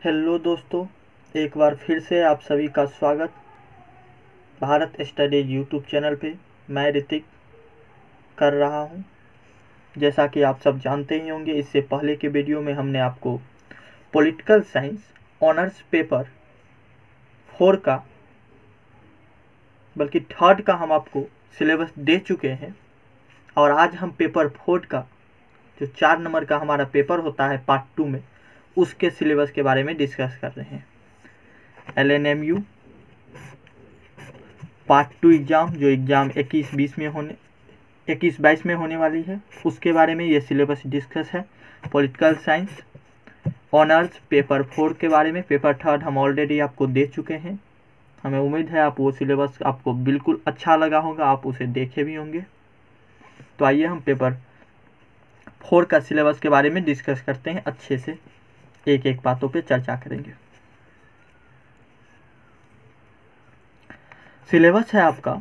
Hello दोस्तों, एक बार फिर से आप सभी का स्वागत भारत स्टडीज यूट्यूब चैनल पे। मैं ऋतिक कर रहा हूँ। जैसा कि आप सब जानते ही होंगे, इससे पहले के वीडियो में हमने आपको पॉलिटिकल साइंस ऑनर्स पेपर 4 का, बल्कि 3rd का हम आपको सिलेबस दे चुके हैं। और आज हम पेपर 4 का जो 4 नंबर का हमारा पेपर होता है पार्ट 2 में, उसके सिलेबस के बारे में डिस्कस कर रहे हैं। LNMU पार्ट 2 एग्ज़ाम, जो एग्ज़ाम 21-22 में होने वाली है, उसके बारे में ये सिलेबस डिस्कस है। पॉलिटिकल साइंस ऑनर्स पेपर 4 के बारे में। पेपर 3rd हम ऑलरेडी आपको दे चुके हैं। हमें उम्मीद है आप वो सिलेबस आपको बिल्कुल अच्छा लगा होगा, आप उसे देखे भी होंगे। तो आइए हम पेपर 4 का सिलेबस के बारे में डिस्कस करते हैं। अच्छे से एक एक बातों पे चर्चा करेंगे। सिलेबस है आपका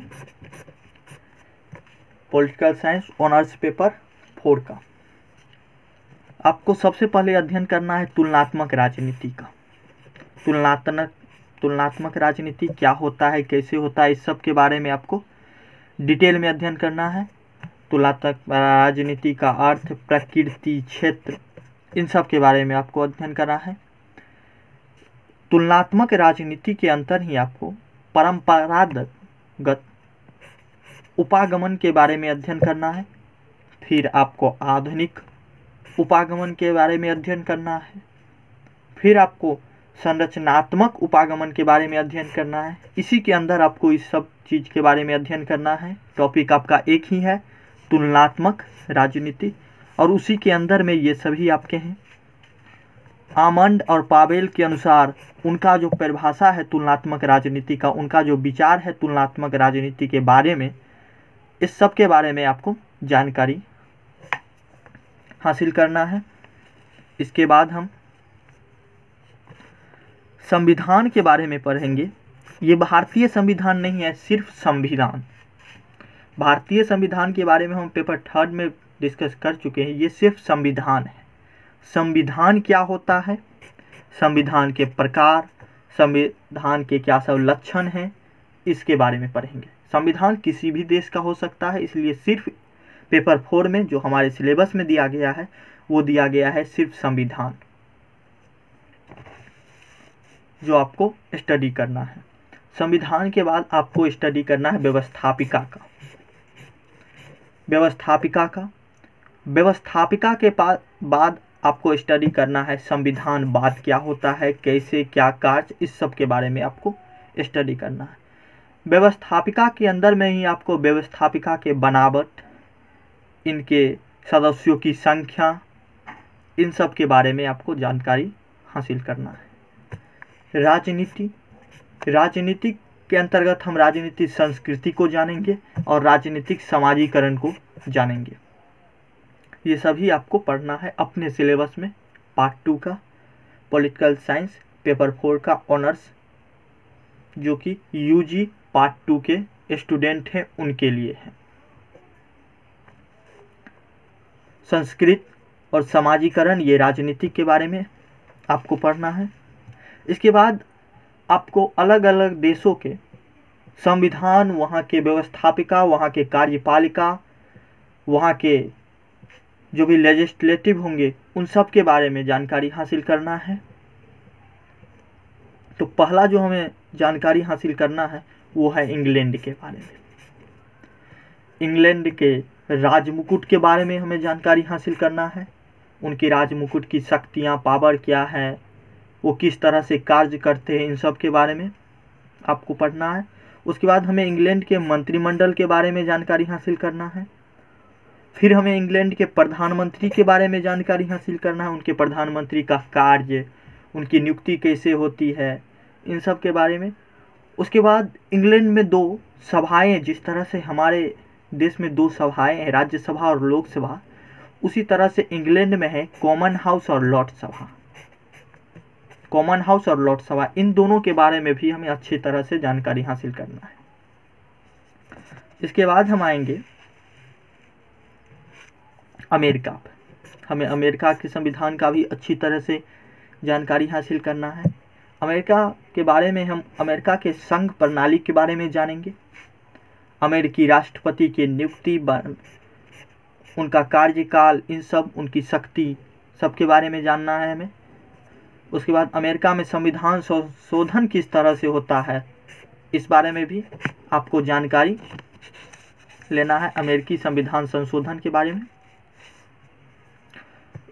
पॉलिटिकल साइंस ऑनर्स पेपर 4 का। आपको सबसे पहले अध्ययन करना है तुलनात्मक राजनीति का। तुलनात्मक राजनीति क्या होता है, कैसे होता है, इस सब के बारे में आपको डिटेल में अध्ययन करना है। तुलनात्मक राजनीति का अर्थ, प्रकृति, क्षेत्र, इन सब के बारे में आपको अध्ययन करना है। तुलनात्मक राजनीति के अंतर ही आपको परंपरागत उपागमन के बारे में अध्ययन करना है। फिर आपको आधुनिक उपागमन के बारे में अध्ययन करना है। फिर आपको संरचनात्मक उपागमन के बारे में अध्ययन करना है। इसी के अंदर आपको इस सब चीज़ के बारे में अध्ययन करना है। टॉपिक आपका एक ही है, तुलनात्मक राजनीति, और उसी के अंदर में ये सभी आपके हैं। आमंड और पावेल के अनुसार उनका जो परिभाषा है तुलनात्मक राजनीति का, उनका जो विचार है तुलनात्मक राजनीति के बारे में, इस सब के बारे में आपको जानकारी हासिल करना है। इसके बाद हम संविधान के बारे में पढ़ेंगे। ये भारतीय संविधान नहीं है, सिर्फ संविधान। भारतीय संविधान के बारे में हम पेपर 3rd में डिस्कस कर चुके हैं। ये सिर्फ संविधान है। संविधान क्या होता है, संविधान के प्रकार, संविधान के क्या सब लक्षण हैं, इसके बारे में पढ़ेंगे। संविधान किसी भी देश का हो सकता है, इसलिए सिर्फ पेपर 4 में जो हमारे सिलेबस में दिया गया है, वो दिया गया है सिर्फ संविधान, जो आपको स्टडी करना है। संविधान के बाद आपको स्टडी करना है व्यवस्थापिका का। व्यवस्थापिका के बाद आपको स्टडी करना है संविधानवाद क्या होता है, कैसे क्या कार्य, इस सब के बारे में आपको स्टडी करना है। व्यवस्थापिका के अंदर में ही आपको व्यवस्थापिका के बनावट, इनके सदस्यों की संख्या, इन सब के बारे में आपको जानकारी हासिल करना है। राजनीति के अंतर्गत हम राजनीतिक संस्कृति को जानेंगे और राजनीतिक समाजीकरण को जानेंगे। ये सभी आपको पढ़ना है अपने सिलेबस में। पार्ट 2 का पॉलिटिकल साइंस पेपर 4 का ऑनर्स, जो कि यूजी पार्ट 2 के स्टूडेंट हैं, उनके लिए है। संस्कृत और समाजीकरण, ये राजनीति के बारे में आपको पढ़ना है। इसके बाद आपको अलग अलग देशों के संविधान, वहाँ के व्यवस्थापिका, वहाँ के कार्यपालिका, वहाँ के जो भी लेजिस्लेटिव होंगे, उन सब के बारे में जानकारी हासिल करना है। तो पहला जो हमें जानकारी हासिल करना है वो है इंग्लैंड के बारे में। इंग्लैंड के राजमुकुट के बारे में हमें जानकारी हासिल करना है। उनकी राजमुकुट की शक्तियाँ, पावर क्या है, वो किस तरह से कार्य करते हैं, इन सब के बारे में आपको पढ़ना है। उसके बाद हमें इंग्लैंड के मंत्रिमंडल के बारे में जानकारी हासिल करना है। फिर हमें इंग्लैंड के प्रधानमंत्री के बारे में जानकारी हासिल करना है, उनके प्रधानमंत्री का कार्य, उनकी नियुक्ति कैसे होती है, इन सब के बारे में। उसके बाद इंग्लैंड में 2 सभाएं, जिस तरह से हमारे देश में 2 सभाएं हैं, राज्यसभा और लोकसभा, उसी तरह से इंग्लैंड में है कॉमन हाउस और लॉर्ड सभा। कॉमन हाउस और लॉर्ड सभा, इन दोनों के बारे में भी हमें अच्छी तरह से जानकारी हासिल करना है। इसके बाद हम आएंगे अमेरिका पर। हमें अमेरिका के संविधान का भी अच्छी तरह से जानकारी हासिल करना है। अमेरिका के बारे में हम अमेरिका के संघ प्रणाली के बारे में जानेंगे। अमेरिकी राष्ट्रपति की नियुक्ति, उनका कार्यकाल, इन सब, उनकी शक्ति, सबके बारे में जानना है हमें। उसके बाद अमेरिका में संविधान संशोधन किस तरह से होता है, इस बारे में भी आपको जानकारी लेना है, अमेरिकी संविधान संशोधन के बारे में।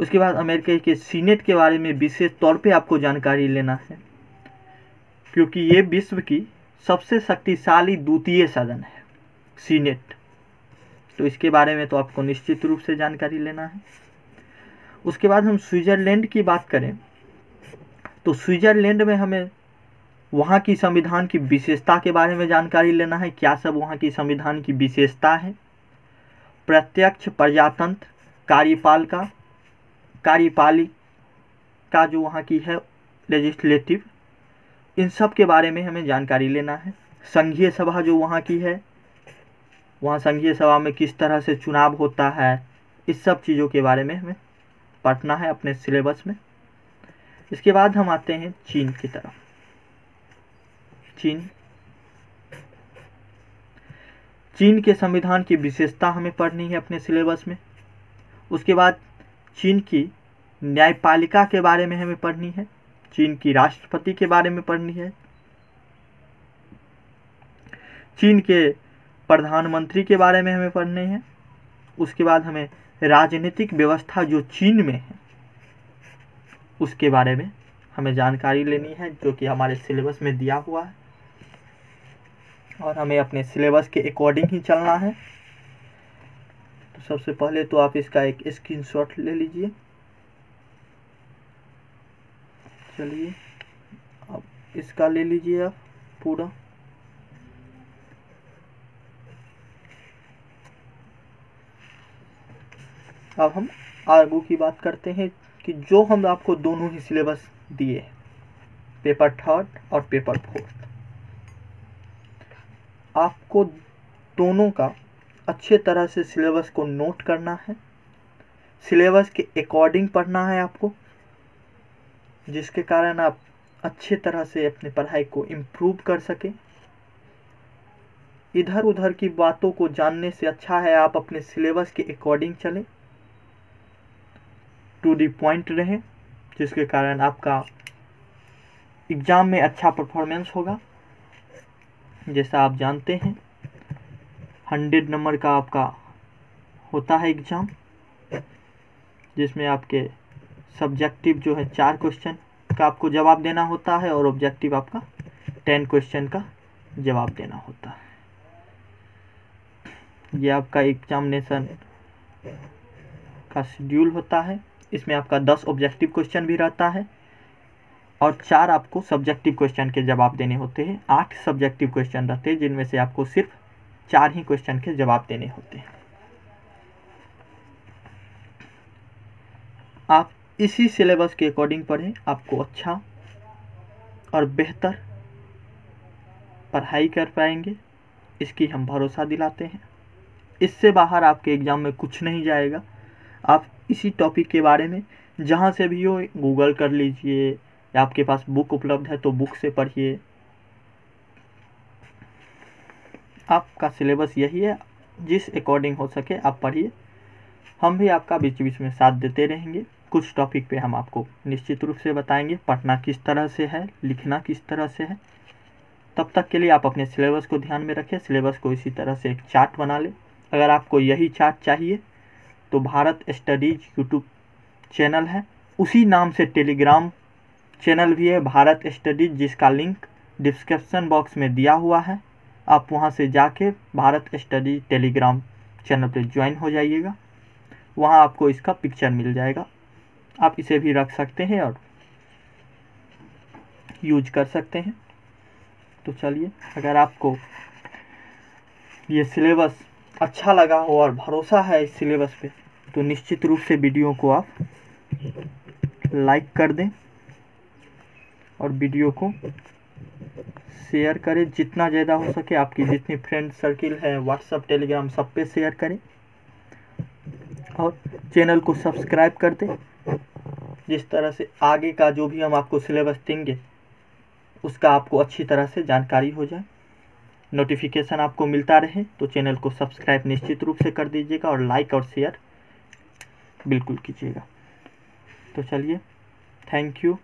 उसके बाद अमेरिका के सीनेट के बारे में विशेष तौर पे आपको जानकारी लेना है, क्योंकि ये विश्व की सबसे शक्तिशाली द्वितीय सदन है, सीनेट। तो इसके बारे में तो आपको निश्चित रूप से जानकारी लेना है। उसके बाद हम स्विट्जरलैंड की बात करें तो स्विट्जरलैंड में हमें वहाँ की संविधान की विशेषता के बारे में जानकारी लेना है, क्या सब वहाँ की संविधान की विशेषता है। प्रत्यक्ष प्रजातंत्र, कार्यपालिका जो वहाँ की है, लेजिस्लेटिव, इन सब के बारे में हमें जानकारी लेना है। संघीय सभा जो वहाँ की है, वहाँ संघीय सभा में किस तरह से चुनाव होता है, इस सब चीज़ों के बारे में हमें पढ़ना है अपने सिलेबस में। इसके बाद हम आते हैं चीन की तरफ। चीन के संविधान की विशेषता हमें पढ़नी है अपने सिलेबस में। उसके बाद चीन की न्यायपालिका के बारे में हमें पढ़नी है, चीन की राष्ट्रपति के बारे में पढ़नी है, चीन के प्रधानमंत्री के बारे में हमें पढ़ने हैं। उसके बाद हमें राजनीतिक व्यवस्था जो चीन में है उसके बारे में हमें जानकारी लेनी है, जो कि हमारे सिलेबस में दिया हुआ है, और हमें अपने सिलेबस के अकॉर्डिंग ही चलना है। तो सबसे पहले तो आप इसका एक स्क्रीनशॉट ले लीजिए। चलिए अब इसका ले लीजिए आप पूरा। अब हम आगे की बात करते हैं कि जो हम आपको दोनों ही सिलेबस दिए, पेपर 3 और पेपर 4, आपको दोनों का अच्छे तरह से सिलेबस को नोट करना है, सिलेबस के अकॉर्डिंग पढ़ना है आपको, जिसके कारण आप अच्छे तरह से अपनी पढ़ाई को इम्प्रूव कर सकें। इधर उधर की बातों को जानने से अच्छा है आप अपने सिलेबस के अकॉर्डिंग चलें, टू द पॉइंट रहें, जिसके कारण आपका एग्ज़ाम में अच्छा परफॉर्मेंस होगा। जैसा आप जानते हैं 100 नंबर का आपका होता है एग्ज़ाम, जिसमें आपके सब्जेक्टिव जो है 4 क्वेश्चन का आपको जवाब देना होता है, और ऑब्जेक्टिव आपका 10 क्वेश्चन का जवाब देना होता है। ये आपका एग्जामिनेशन का शेड्यूल होता है। इसमें आपका 10 ऑब्जेक्टिव क्वेश्चन भी रहता है और 4 आपको सब्जेक्टिव क्वेश्चन के जवाब देने होते हैं। 8 सब्जेक्टिव क्वेश्चन रहते हैं, जिनमें से आपको सिर्फ 4 ही क्वेश्चन के जवाब देने होते हैं। आप इसी सिलेबस के अकॉर्डिंग पढ़ें, आपको अच्छा और बेहतर पढ़ाई कर पाएंगे, इसकी हम भरोसा दिलाते हैं। इससे बाहर आपके एग्ज़ाम में कुछ नहीं जाएगा। आप इसी टॉपिक के बारे में जहाँ से भी हो गूगल कर लीजिए, या आपके पास बुक उपलब्ध है तो बुक से पढ़िए। आपका सिलेबस यही है, जिस अकॉर्डिंग हो सके आप पढ़िए। हम भी आपका बीच बीच में साथ देते रहेंगे। कुछ टॉपिक पे हम आपको निश्चित रूप से बताएंगे पढ़ना किस तरह से है, लिखना किस तरह से है। तब तक के लिए आप अपने सिलेबस को ध्यान में रखें। सिलेबस को इसी तरह से एक चार्ट बना लें। अगर आपको यही चार्ट चाहिए तो भारत स्टडीज यूट्यूब चैनल है, उसी नाम से टेलीग्राम चैनल भी है भारत स्टडीज, जिसका लिंक डिस्क्रिप्शन बॉक्स में दिया हुआ है। आप वहां से जाके भारत स्टडीज टेलीग्राम चैनल पे ज्वाइन हो जाइएगा। वहां आपको इसका पिक्चर मिल जाएगा, आप इसे भी रख सकते हैं और यूज कर सकते हैं। तो चलिए, अगर आपको ये सिलेबस अच्छा लगा हो और भरोसा है इस सिलेबस पे, तो निश्चित रूप से वीडियो को आप लाइक कर दें और वीडियो को शेयर करें जितना ज़्यादा हो सके। आपकी जितनी फ्रेंड सर्किल है, व्हाट्सएप, टेलीग्राम, सब पे शेयर करें और चैनल को सब्सक्राइब कर दें जिस तरह से आगे का जो भी हम आपको सिलेबस देंगे उसका आपको अच्छी तरह से जानकारी हो जाए, नोटिफिकेशन आपको मिलता रहे, तो चैनल को सब्सक्राइब निश्चित रूप से कर दीजिएगा और लाइक और शेयर बिल्कुल कीजिएगा। तो चलिए, थैंक यू।